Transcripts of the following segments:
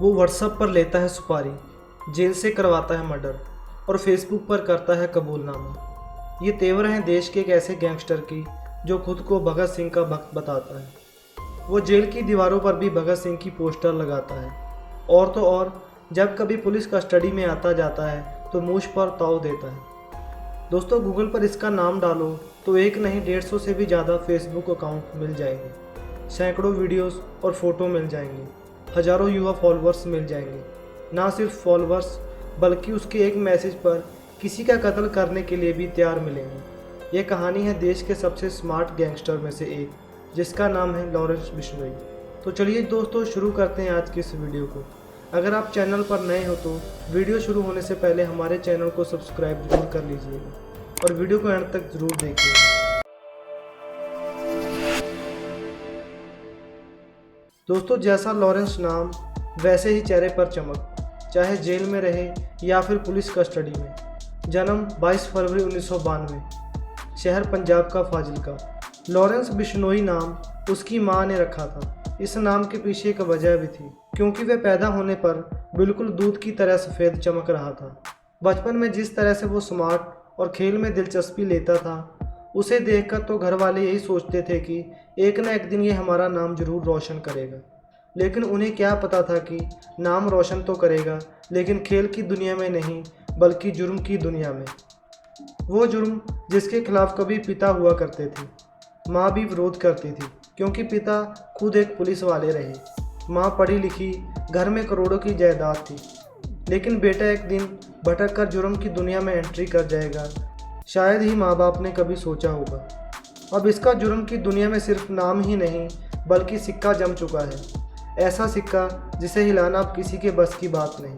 वो व्हाट्सएप पर लेता है सुपारी, जेल से करवाता है मर्डर और फेसबुक पर करता है कबूलनामा। ये तेवर हैं देश के एक ऐसे गैंगस्टर की जो खुद को भगत सिंह का भक्त बताता है। वो जेल की दीवारों पर भी भगत सिंह की पोस्टर लगाता है और तो और जब कभी पुलिस कस्टडी में आता जाता है तो मूछ पर ताव देता है। दोस्तों, गूगल पर इसका नाम डालो तो एक नहीं 150 से भी ज़्यादा फेसबुक अकाउंट मिल जाएंगे, सैकड़ों वीडियोस और फोटो मिल जाएंगे, हजारों युवा फॉलोअर्स मिल जाएंगे। ना सिर्फ फॉलोअर्स बल्कि उसके एक मैसेज पर किसी का कत्ल करने के लिए भी तैयार मिलेंगे। यह कहानी है देश के सबसे स्मार्ट गैंगस्टर में से एक, जिसका नाम है लॉरेंस बिश्नोई। तो चलिए दोस्तों, शुरू करते हैं आज की इस वीडियो को। अगर आप चैनल पर नए हो तो वीडियो शुरू होने से पहले हमारे चैनल को सब्सक्राइब जरूर कर लीजिएगा और वीडियो को एंड तक जरूर देखिएगा। दोस्तों, जैसा लॉरेंस नाम वैसे ही चेहरे पर चमक, चाहे जेल में रहे या फिर पुलिस कस्टडी में। जन्म 22 फरवरी 1992, शहर पंजाब का फाजिल्का। लॉरेंस बिश्नोई नाम उसकी मां ने रखा था। इस नाम के पीछे एक वजह भी थी, क्योंकि वह पैदा होने पर बिल्कुल दूध की तरह सफ़ेद चमक रहा था। बचपन में जिस तरह से वो स्मार्ट और खेल में दिलचस्पी लेता था, उसे देखकर तो घर वाले यही सोचते थे कि एक न एक दिन ये हमारा नाम जरूर रोशन करेगा। लेकिन उन्हें क्या पता था कि नाम रोशन तो करेगा, लेकिन खेल की दुनिया में नहीं बल्कि जुर्म की दुनिया में। वो जुर्म जिसके खिलाफ कभी पिता हुआ करते थे, माँ भी विरोध करती थी, क्योंकि पिता खुद एक पुलिस वाले रहे। माँ पढ़ी लिखी, घर में करोड़ों की जायदाद थी, लेकिन बेटा एक दिन भटक कर जुर्म की दुनिया में एंट्री कर जाएगा, शायद ही माँ बाप ने कभी सोचा होगा। अब इसका जुर्म की दुनिया में सिर्फ नाम ही नहीं बल्कि सिक्का जम चुका है। ऐसा सिक्का जिसे हिलाना अब किसी के बस की बात नहीं,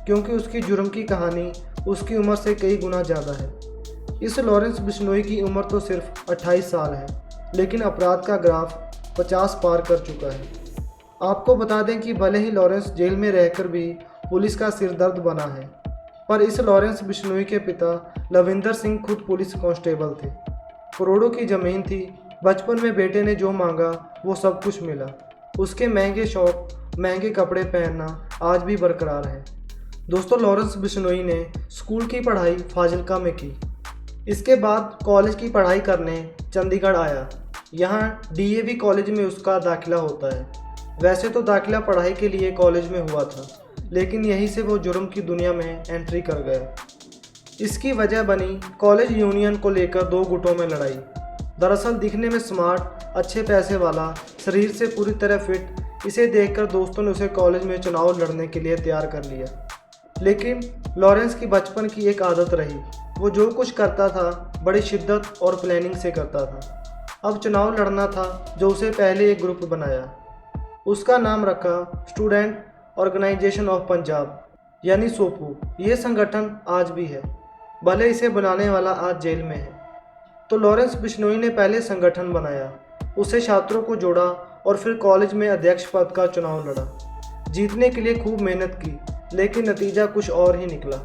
क्योंकि उसकी जुर्म की कहानी उसकी उम्र से कई गुना ज़्यादा है। इस लॉरेंस बिश्नोई की उम्र तो सिर्फ 28 साल है, लेकिन अपराध का ग्राफ 50 पार कर चुका है। आपको बता दें कि भले ही लॉरेंस जेल में रहकर भी पुलिस का सिरदर्द बना है, पर इस लॉरेंस बिश्नोई के पिता लविंदर सिंह खुद पुलिस कांस्टेबल थे। करोड़ों की ज़मीन थी। बचपन में बेटे ने जो मांगा वो सब कुछ मिला। उसके महंगे शौक, महंगे कपड़े पहनना आज भी बरकरार है। दोस्तों, लॉरेंस बिश्नोई ने स्कूल की पढ़ाई फाजिल्का में की। इसके बाद कॉलेज की पढ़ाई करने चंडीगढ़ आया। यहाँ डीएवी कॉलेज में उसका दाखिला होता है। वैसे तो दाखिला पढ़ाई के लिए कॉलेज में हुआ था, लेकिन यहीं से वो जुर्म की दुनिया में एंट्री कर गया। इसकी वजह बनी कॉलेज यूनियन को लेकर दो गुटों में लड़ाई। दरअसल दिखने में स्मार्ट, अच्छे पैसे वाला, शरीर से पूरी तरह फिट, इसे देखकर दोस्तों ने उसे कॉलेज में चुनाव लड़ने के लिए तैयार कर लिया। लेकिन लॉरेंस की बचपन की एक आदत रही, वो जो कुछ करता था बड़ी शिद्दत और प्लानिंग से करता था। अब चुनाव लड़ना था, जो उसे पहले एक ग्रुप बनाया। उसका नाम रखा स्टूडेंट ऑर्गेनाइजेशन ऑफ पंजाब, यानी सोपू। ये संगठन आज भी है, भले इसे बनाने वाला आज जेल में है। तो लॉरेंस बिश्नोई ने पहले संगठन बनाया, उसे छात्रों को जोड़ा और फिर कॉलेज में अध्यक्ष पद का चुनाव लड़ा। जीतने के लिए खूब मेहनत की, लेकिन नतीजा कुछ और ही निकला।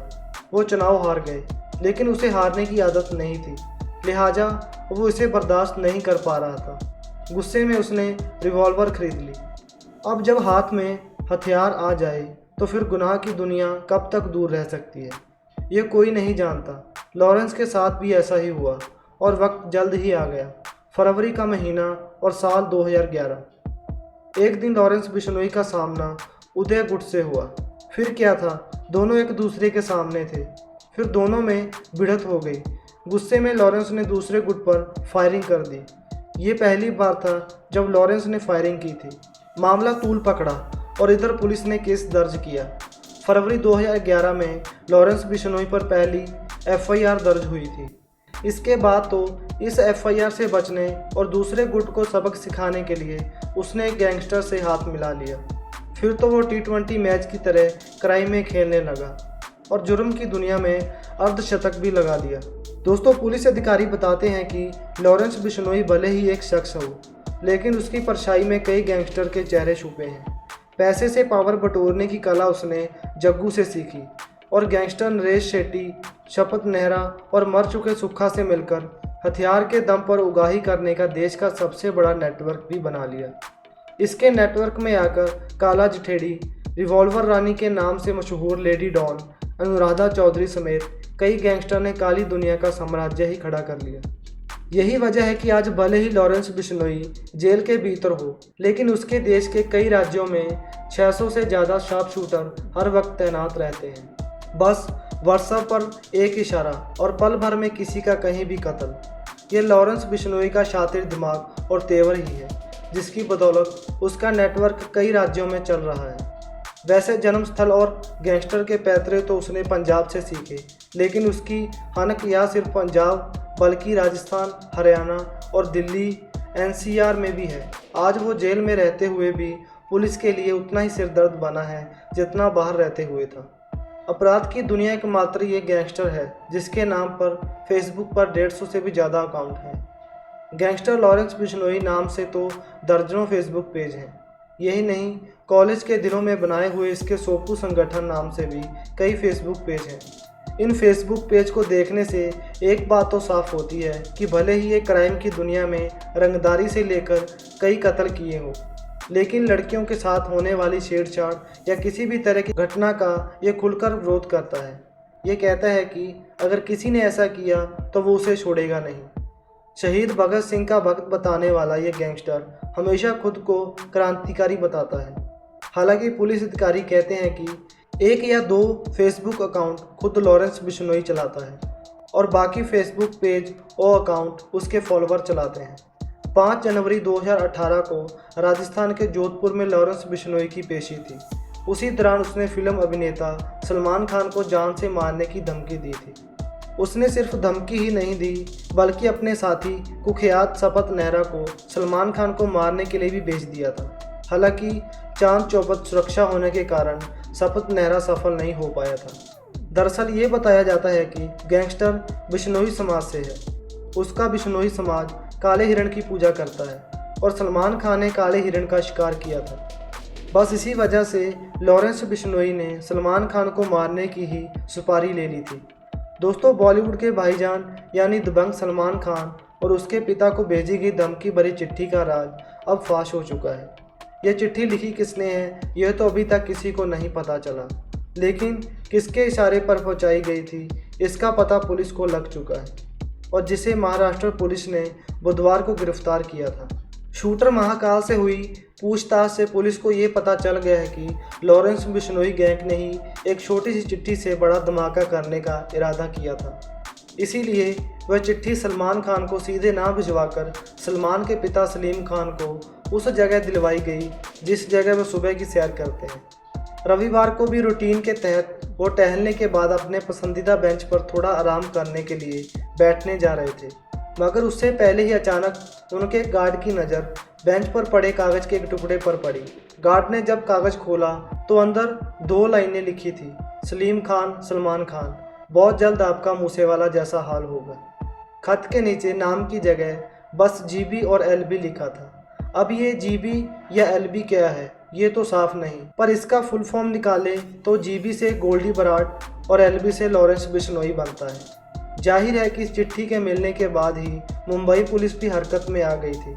वो चुनाव हार गए, लेकिन उसे हारने की आदत नहीं थी, लिहाजा वो इसे बर्दाश्त नहीं कर पा रहा था। गुस्से में उसने रिवॉल्वर खरीद ली। अब जब हाथ में हथियार आ जाए तो फिर गुनाह की दुनिया कब तक दूर रह सकती है, ये कोई नहीं जानता। लॉरेंस के साथ भी ऐसा ही हुआ और वक्त जल्द ही आ गया। फरवरी का महीना और साल 2011। एक दिन लॉरेंस बिश्नोई का सामना उदय गुट से हुआ। फिर क्या था, दोनों एक दूसरे के सामने थे। फिर दोनों में भिड़ंत हो गई। गुस्से में लॉरेंस ने दूसरे गुट पर फायरिंग कर दी। ये पहली बार था जब लॉरेंस ने फायरिंग की थी। मामला तूल पकड़ा और इधर पुलिस ने केस दर्ज किया। फरवरी 2011 में लॉरेंस बिश्नोई पर पहली एफआईआर दर्ज हुई थी। इसके बाद तो इस एफआईआर से बचने और दूसरे गुट को सबक सिखाने के लिए उसने एक गैंगस्टर से हाथ मिला लिया। फिर तो वो T20 मैच की तरह क्राइम में खेलने लगा और जुर्म की दुनिया में अर्धशतक भी लगा दिया। दोस्तों, पुलिस अधिकारी बताते हैं कि लॉरेंस बिश्नोई भले ही एक शख्स हो, लेकिन उसकी परछाई में कई गैंगस्टर के चेहरे छुपे हैं। पैसे से पावर बटोरने की कला उसने जग्गू से सीखी और गैंगस्टर नरेश शेट्टी, शपथ नेहरा और मर चुके सुक्खा से मिलकर हथियार के दम पर उगाही करने का देश का सबसे बड़ा नेटवर्क भी बना लिया। इसके नेटवर्क में आकर काला जठेड़ी, रिवॉल्वर रानी के नाम से मशहूर लेडी डॉन अनुराधा चौधरी समेत कई गैंगस्टर ने काली दुनिया का साम्राज्य ही खड़ा कर लिया। यही वजह है कि आज भले ही लॉरेंस बिश्नोई जेल के भीतर हो, लेकिन उसके देश के कई राज्यों में 600 से ज़्यादा शार्प शूटर हर वक्त तैनात रहते हैं। बस व्हाट्सएप पर एक इशारा और पल भर में किसी का कहीं भी कत्ल। ये लॉरेंस बिश्नोई का शातिर दिमाग और तेवर ही है, जिसकी बदौलत उसका नेटवर्क कई राज्यों में चल रहा है। वैसे जन्मस्थल और गैंगस्टर के पैतरे तो उसने पंजाब से सीखे, लेकिन उसकी हनक या सिर्फ पंजाब बल्कि राजस्थान, हरियाणा और दिल्ली एनसीआर में भी है। आज वो जेल में रहते हुए भी पुलिस के लिए उतना ही सिरदर्द बना है जितना बाहर रहते हुए था। अपराध की दुनिया के मात्र ये गैंगस्टर है जिसके नाम पर फेसबुक पर 150 से भी ज़्यादा अकाउंट हैं। गैंगस्टर लॉरेंस बिश्नोई नाम से तो दर्जनों फेसबुक पेज हैं। यही नहीं, कॉलेज के दिनों में बनाए हुए इसके सोपू संगठन नाम से भी कई फेसबुक पेज हैं। इन फेसबुक पेज को देखने से एक बात तो साफ होती है कि भले ही ये क्राइम की दुनिया में रंगदारी से लेकर कई कत्ल किए हों, लेकिन लड़कियों के साथ होने वाली छेड़छाड़ या किसी भी तरह की घटना का ये खुलकर विरोध करता है। ये कहता है कि अगर किसी ने ऐसा किया तो वो उसे छोड़ेगा नहीं। शहीद भगत सिंह का भक्त बताने वाला ये गैंगस्टर हमेशा खुद को क्रांतिकारी बताता है। हालांकि पुलिस अधिकारी कहते हैं कि 1 या 2 फेसबुक अकाउंट खुद लॉरेंस बिश्नोई चलाता है और बाकी फेसबुक पेज और अकाउंट उसके फॉलोअर चलाते हैं। 5 जनवरी 2018 को राजस्थान के जोधपुर में लॉरेंस बिश्नोई की पेशी थी। उसी दौरान उसने फिल्म अभिनेता सलमान खान को जान से मारने की धमकी दी थी। उसने सिर्फ धमकी ही नहीं दी, बल्कि अपने साथी कुख्यात शपथ नेहरा को सलमान खान को मारने के लिए भी भेज दिया था। हालांकि चांद चौपट सुरक्षा होने के कारण शपथ नेहरा सफल नहीं हो पाया था। दरअसल ये बताया जाता है कि गैंगस्टर बिश्नोई समाज से है। उसका बिश्नोई समाज काले हिरण की पूजा करता है और सलमान खान ने काले हिरण का शिकार किया था। बस इसी वजह से लॉरेंस बिश्नोई ने सलमान खान को मारने की ही सुपारी ले ली थी। दोस्तों, बॉलीवुड के भाईजान यानी दबंग सलमान खान और उसके पिता को भेजी गई धमकी भरी चिट्ठी का राज अब फाश हो चुका है। यह चिट्ठी लिखी किसने है यह तो अभी तक किसी को नहीं पता चला, लेकिन किसके इशारे पर पहुंचाई गई थी इसका पता पुलिस को लग चुका है और जिसे महाराष्ट्र पुलिस ने बुधवार को गिरफ्तार किया था। शूटर महाकाल से हुई पूछताछ से पुलिस को ये पता चल गया है कि लॉरेंस बिश्नोई गैंग ने ही एक छोटी सी चिट्ठी से बड़ा धमाका करने का इरादा किया था। इसीलिए वह चिट्ठी सलमान खान को सीधे ना भिजवाकर सलमान के पिता सलीम खान को उस जगह दिलवाई गई जिस जगह वह सुबह की सैर करते हैं। रविवार को भी रूटीन के तहत वो टहलने के बाद अपने पसंदीदा बेंच पर थोड़ा आराम करने के लिए बैठने जा रहे थे, मगर उससे पहले ही अचानक उनके गार्ड की नज़र बेंच पर पड़े कागज़ के एक टुकड़े पर पड़ी। गार्ड ने जब कागज़ खोला तो अंदर 2 लाइनें लिखी थी, सलीम खान, सलमान खान, बहुत जल्द आपका मूसेवाला जैसा हाल होगा। खत के नीचे नाम की जगह बस जीबी और एलबी लिखा था। अब ये जीबी या एलबी क्या है ये तो साफ नहीं, पर इसका फुल फॉर्म निकाले तो जीबी से गोल्डी बराड़ और एलबी से लॉरेंस बिश्नोई बनता है। जाहिर है कि इस चिट्ठी के मिलने के बाद ही मुंबई पुलिस भी हरकत में आ गई थी।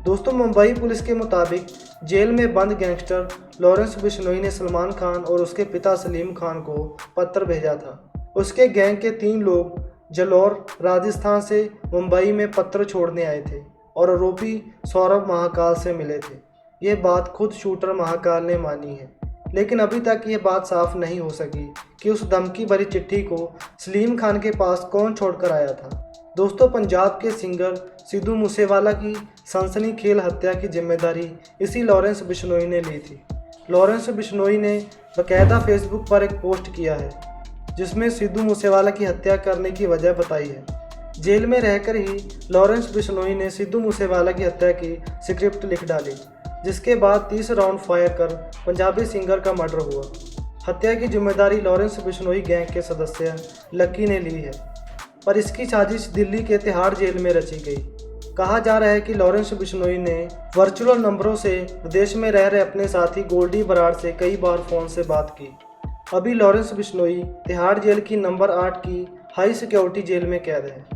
दोस्तों, मुंबई पुलिस के मुताबिक जेल में बंद गैंगस्टर लॉरेंस बिश्नोई ने सलमान खान और उसके पिता सलीम खान को पत्र भेजा था। उसके गैंग के 3 लोग जलोर, राजस्थान से मुंबई में पत्र छोड़ने आए थे और आरोपी सौरभ महाकाल से मिले थे। ये बात खुद शूटर महाकाल ने मानी है, लेकिन अभी तक ये बात साफ नहीं हो सकी कि उस धमकी भरी चिट्ठी को सलीम खान के पास कौन छोड़कर आया था। दोस्तों, पंजाब के सिंगर सिद्धू मूसेवाला की सनसनीखेज हत्या की जिम्मेदारी इसी लॉरेंस बिश्नोई ने ली थी। लॉरेंस बिश्नोई ने बाकायदा फेसबुक पर एक पोस्ट किया है जिसमें सिद्धू मूसेवाला की हत्या करने की वजह बताई है। जेल में रहकर ही लॉरेंस बिश्नोई ने सिद्धू मूसेवाला की हत्या की स्क्रिप्ट लिख डाली, जिसके बाद 30 राउंड फायर कर पंजाबी सिंगर का मर्डर हुआ। हत्या की जिम्मेदारी लॉरेंस बिश्नोई गैंग के सदस्य लक्की ने ली है, पर इसकी साजिश दिल्ली के तिहाड़ जेल में रची गई। कहा जा रहा है कि लॉरेंस बिश्नोई ने वर्चुअल नंबरों से विदेश में रह रहे अपने साथी गोल्डी बराड़ से कई बार फ़ोन से बात की। अभी लॉरेंस बिश्नोई तिहाड़ जेल की नंबर 8 की हाई सिक्योरिटी जेल में कैद है।